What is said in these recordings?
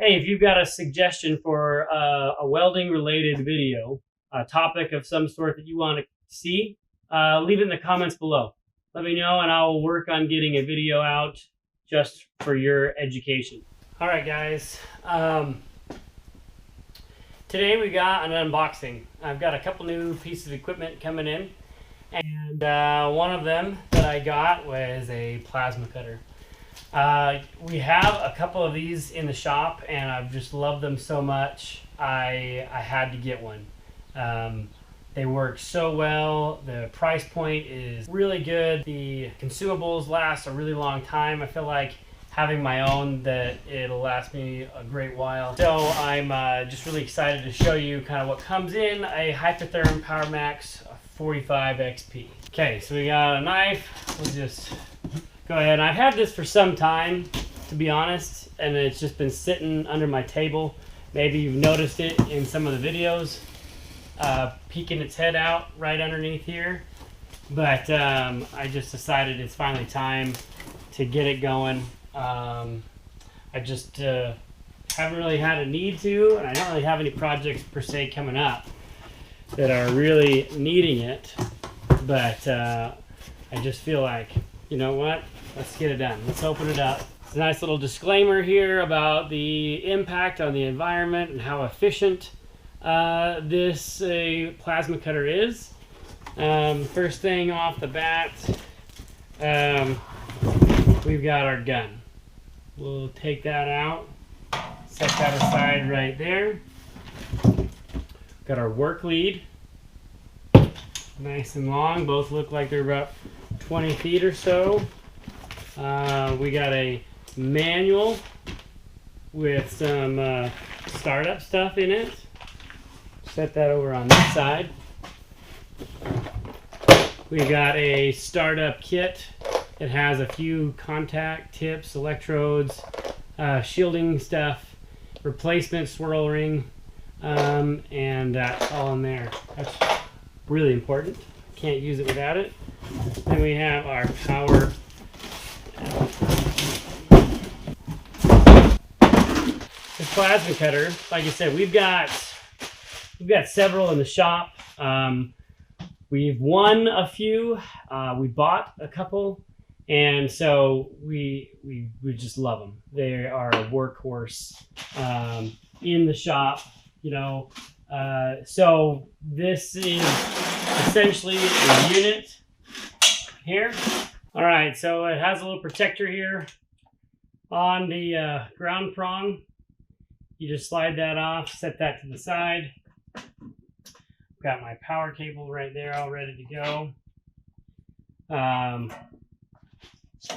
Hey, if you've got a suggestion for a welding related video, a topic of some sort that you want to see, leave it in the comments below. Let me know and I will work on getting a video out just for your education. All right, guys. Today we got an unboxing. I've got a couple new pieces of equipment coming in, and one of them that I got was a plasma cutter. We have a couple of these in the shop and I've just loved them so much I had to get one. They work so well. The price point is really good. The consumables last a really long time. I feel like having my own that it'll last me a great while. So I'm just really excited to show you kind of what comes in a Hypertherm PowerMax 45 XP. Okay, so we got a knife. We'll just go ahead. I've had this for some time, to be honest, and it's just been sitting under my table. Maybe you've noticed it in some of the videos, peeking its head out right underneath here. But I just decided it's finally time to get it going. I just haven't really had a need to, and I don't really have any projects per se coming up that are really needing it. But I just feel like, you know what? Let's get it done. Let's open it up. It's a nice little disclaimer here about the impact on the environment and how efficient this plasma cutter is. First thing off the bat, we've got our gun. We'll take that out, set that aside right there. Got our work lead, nice and long. Both look like they're about 20 feet or so. We got a manual with some startup stuff in it. Set that over on this side. We got a startup kit. It has a few contact tips, electrodes, shielding stuff, replacement swirl ring, and that's all in there. That's really important. Can't use it without it. Then we have our power. This plasma cutter, like I said, we've got several in the shop. We've won a few. We bought a couple. And so we just love them. They are a workhorse in the shop, you know. So this is essentially the unit here. All right, so it has a little protector here on the ground prong. You just slide that off, set that to the side. Got my power cable right there all ready to go.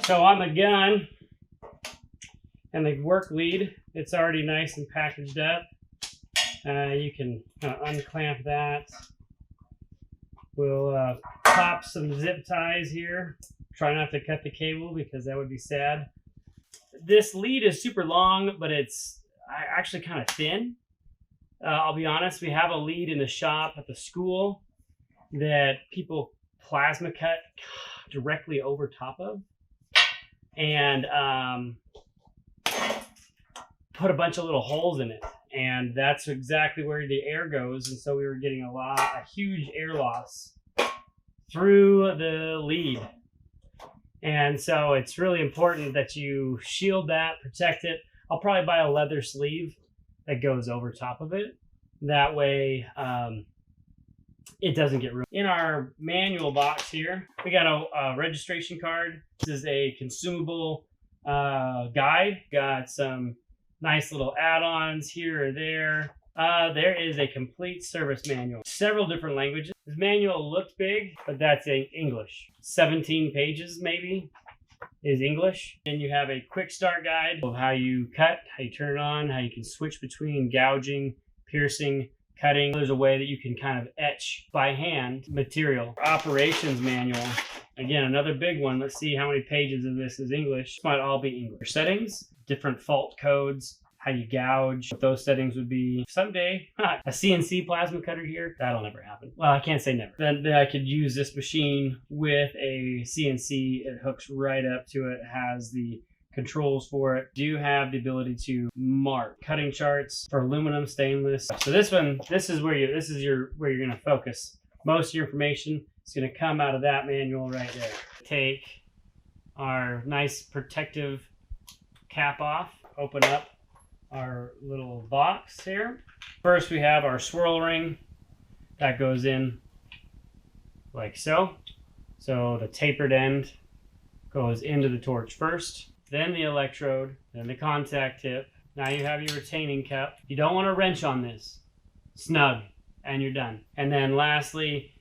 So on the gun and the work lead, it's already nice and packaged up. You can unclamp that. We'll pop some zip ties here. Try not to cut the cable because that would be sad. This lead is super long, but it's actually kind of thin. I'll be honest, we have a lead in the shop at the school that people plasma cut directly over top of. And put a bunch of little holes in it, and that's exactly where the air goes. And so we were getting a huge air loss through the lead, and so it's really important that you shield that, protect it. I'll probably buy a leather sleeve that goes over top of it. That way it doesn't get ruined. In our manual box here, we got a registration card. This is a consumable guide. Got some nice little add-ons here or there. There is a complete service manual. Several different languages. This manual looks big, but that's in English. 17 pages maybe is English. And you have a quick start guide of how you cut, how you turn it on, how you can switch between gouging, piercing, cutting. There's a way that you can kind of etch by hand material. Operations manual. Again, another big one. Let's see how many pages of this is English. This might all be English. Settings, different fault codes, how you gouge, what those settings would be. Someday, a CNC plasma cutter here, that'll never happen. Well, I can't say never. Then I could use this machine with a CNC. It hooks right up to it, has the controls for it. Do have the ability to mark cutting charts for aluminum, stainless. So this is where you're going to focus. Most of your information is going to come out of that manual right there. Take our nice protective cap off, open up our little box here. First we have our swirl ring that goes in like so. So the tapered end goes into the torch first, then the electrode, then the contact tip. Now you have your retaining cup. You don't want to wrench on this. Snug, and you're done. And then lastly,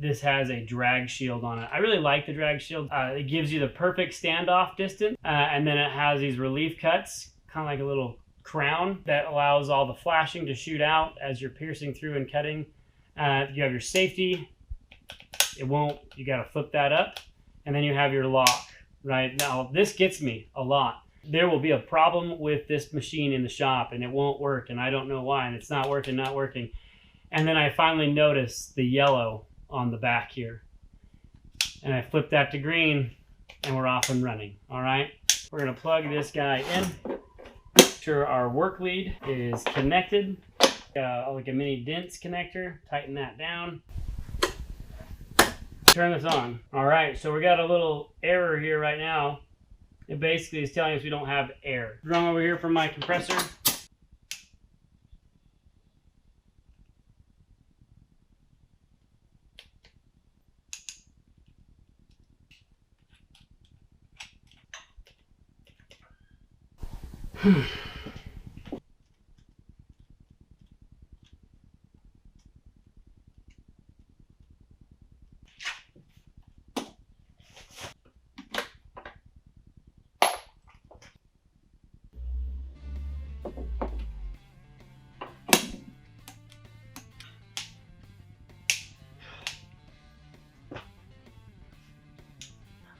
this has a drag shield on it. I really like the drag shield. It gives you the perfect standoff distance, and then it has these relief cuts, kind of like a little crown that allows all the flashing to shoot out as you're piercing through and cutting. You have your safety. You got to flip that up, and then you have your lock. Right now, this gets me a lot. There will be a problem with this machine in the shop, and it won't work, and I don't know why, and it's not working. And then I finally noticed the yellow on the back here. And I flipped that to green, and we're off and running. All right, we're gonna plug this guy in. Make sure our work lead is connected. Like a mini dents connector, tighten that down. Turn this on. All right, so we got a little error here right now. It basically is telling us we don't have air. Drum over here from my compressor.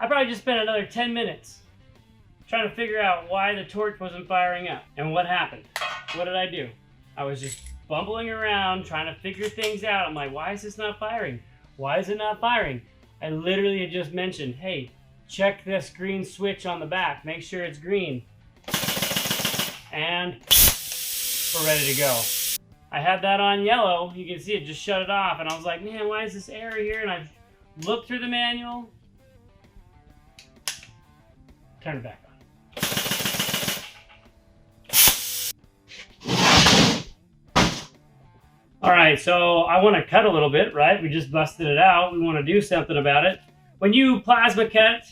I probably just spent another 10 minutes trying to figure out why the torch wasn't firing up and what happened. What did I do? I was just bumbling around trying to figure things out. I'm like, why is this not firing? Why is it not firing? I literally had just mentioned, hey, check this green switch on the back. Make sure it's green. And we're ready to go. I had that on yellow. You can see it just shut it off. And I was like, man, why is this error here? And I looked through the manual. Turn it back on. All right, so I want to cut a little bit, right? We just busted it out. We want to do something about it. When you plasma cut,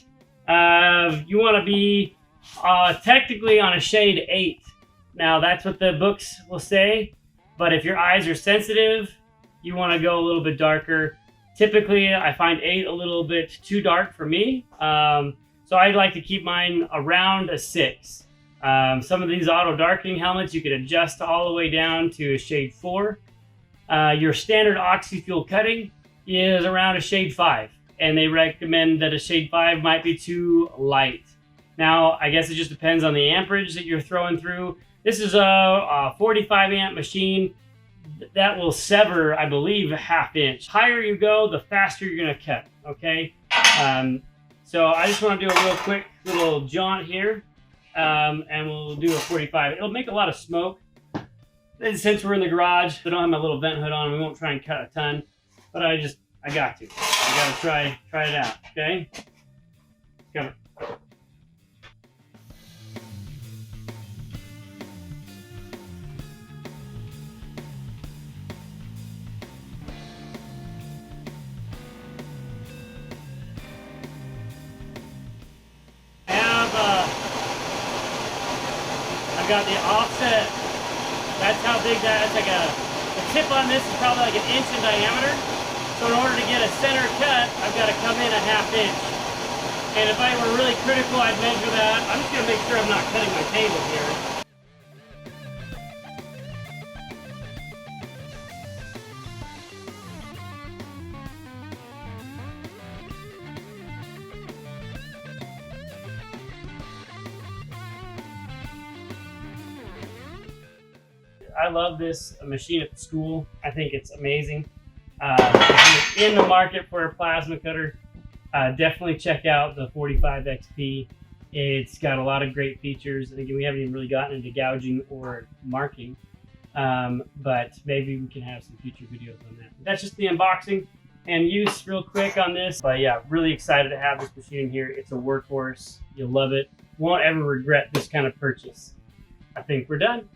you want to be technically on a shade 8. Now, that's what the books will say, but if your eyes are sensitive, you want to go a little bit darker. Typically, I find 8 a little bit too dark for me. So I'd like to keep mine around a 6. Some of these auto darkening helmets, you can adjust all the way down to a shade 4. Your standard Oxy Fuel cutting is around a shade 5, and they recommend that a shade 5 might be too light. Now, I guess it just depends on the amperage that you're throwing through. This is a 45 amp machine that will sever, I believe, a 1/2 inch. Higher you go, the faster you're gonna cut, okay? So I just want to do a real quick little jaunt here, and we'll do a 45. It'll make a lot of smoke. And since we're in the garage, I don't have my little vent hood on. We won't try and cut a ton, but I got to. I got to try it out, okay? Come on. I've got the offset. That's how big that's like the tip on this is probably like 1 inch in diameter. So in order to get a center cut, I've got to come in a 1/2 inch. And if I were really critical, I'd measure that. I'm just gonna make sure I'm not cutting my table here. I love this machine at the school. I think it's amazing. If you're in the market for a plasma cutter, definitely check out the 45XP. It's got a lot of great features. And again, we haven't even really gotten into gouging or marking, but maybe we can have some future videos on that. That's just the unboxing and use real quick on this. But yeah, really excited to have this machine here. It's a workhorse. You'll love it. Won't ever regret this kind of purchase. I think we're done.